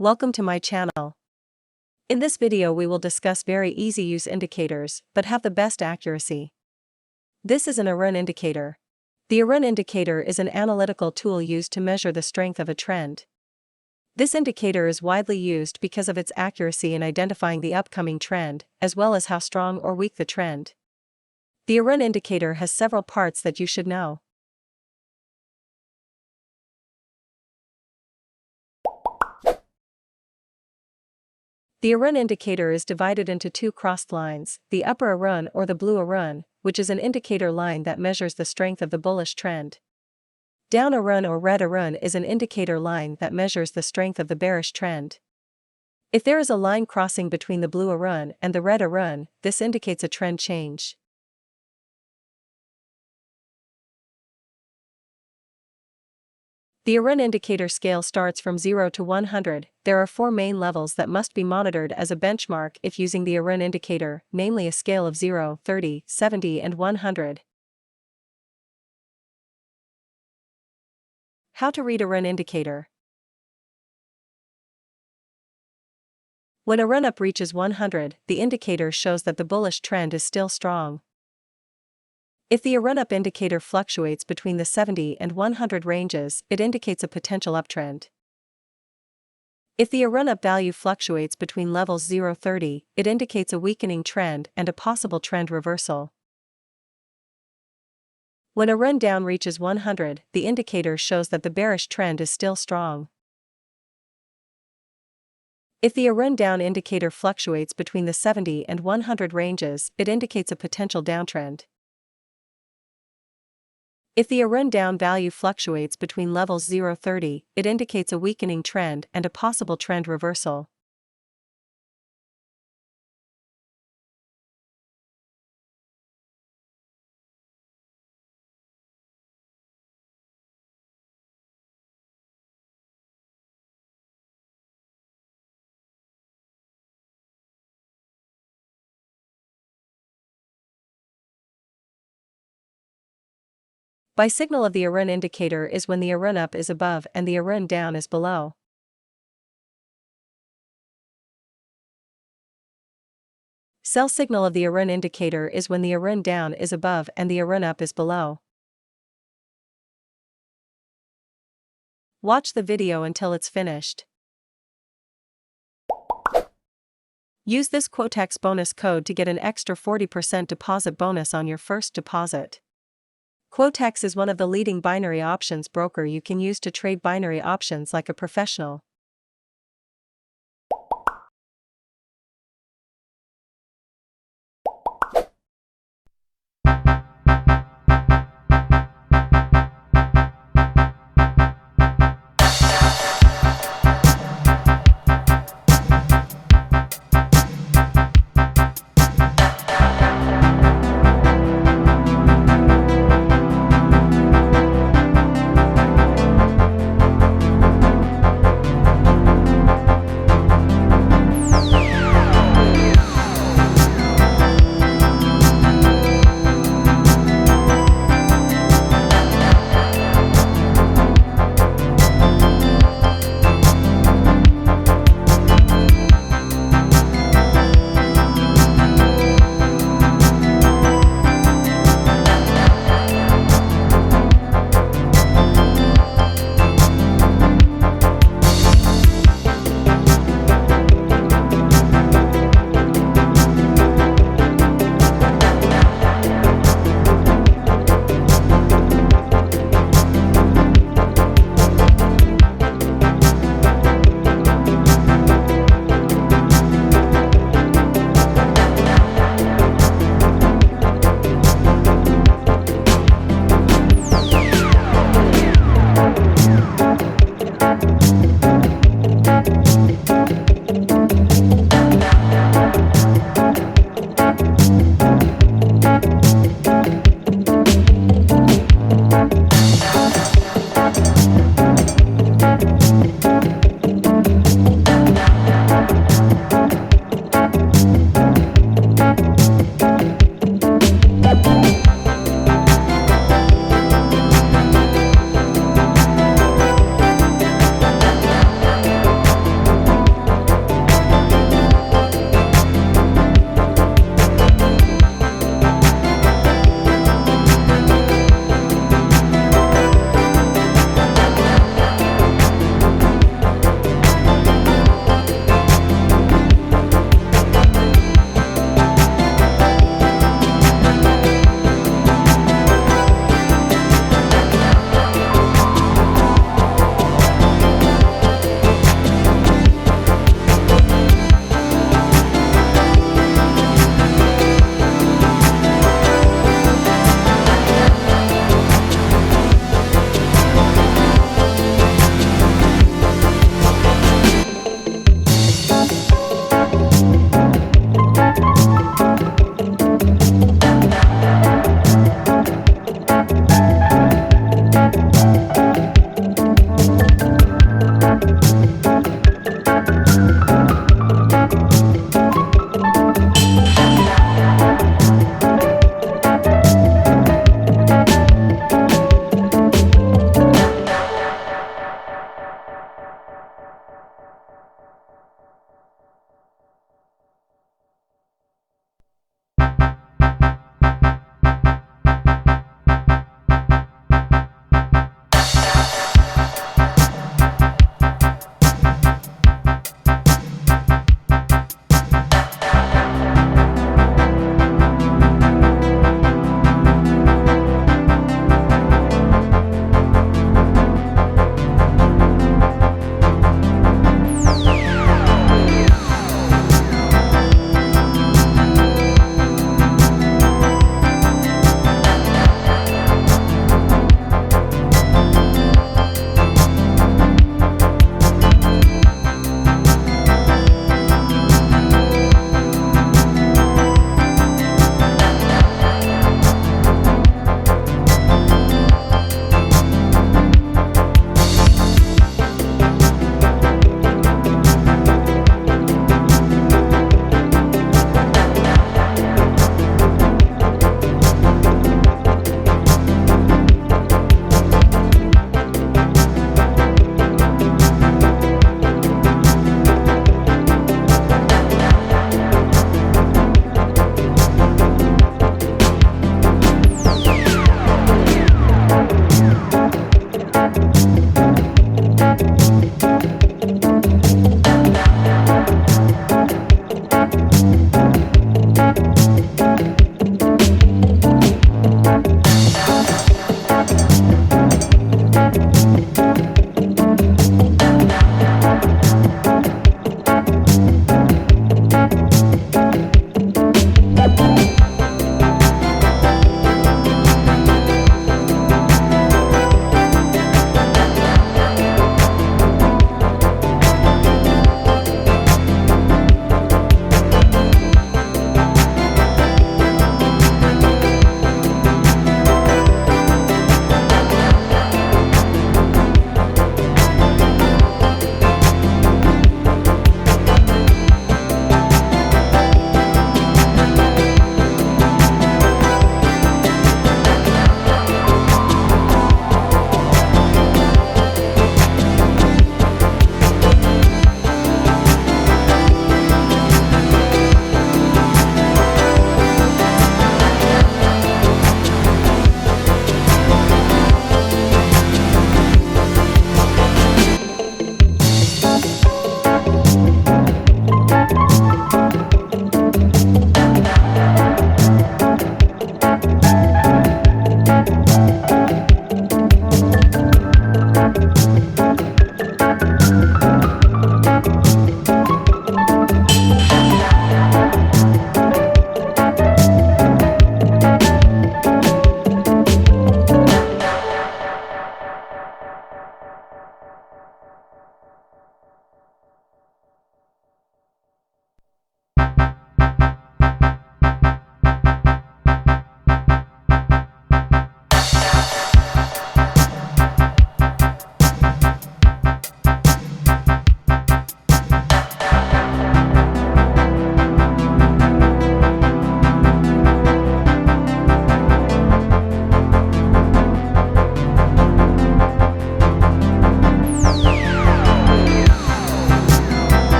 Welcome to my channel. In this video we will discuss very easy use indicators, but have the best accuracy. This is an run indicator. The run indicator is an analytical tool used to measure the strength of a trend. This indicator is widely used because of its accuracy in identifying the upcoming trend, as well as how strong or weak the trend. The run indicator has several parts that you should know. The run indicator is divided into two crossed lines, the upper run or the blue run, which is an indicator line that measures the strength of the bullish trend. Down run or red run is an indicator line that measures the strength of the bearish trend. If there is a line crossing between the blue run and the red run, this indicates a trend change. The run indicator scale starts from 0 to 100. There are four main levels that must be monitored as a benchmark if using the run indicator, namely a scale of 0, 30, 70 and 100. How to read a run indicator. When a run-up reaches 100, the indicator shows that the bullish trend is still strong. If the run-up indicator fluctuates between the 70 and 100 ranges, it indicates a potential uptrend. If the run-up value fluctuates between levels 0-30, it indicates a weakening trend and a possible trend reversal. When a run-down reaches 100, the indicator shows that the bearish trend is still strong. If the run-down indicator fluctuates between the 70 and 100 ranges, it indicates a potential downtrend. If the run-down value fluctuates between levels 0-30, it indicates a weakening trend and a possible trend reversal. By signal of the run indicator is when the run up is above and the run down is below. Sell signal of the run indicator is when the run down is above and the run up is below. Watch the video until it's finished. Use this Quotex bonus code to get an extra 40% deposit bonus on your first deposit. Quotex is one of the leading binary options broker you can use to trade binary options like a professional.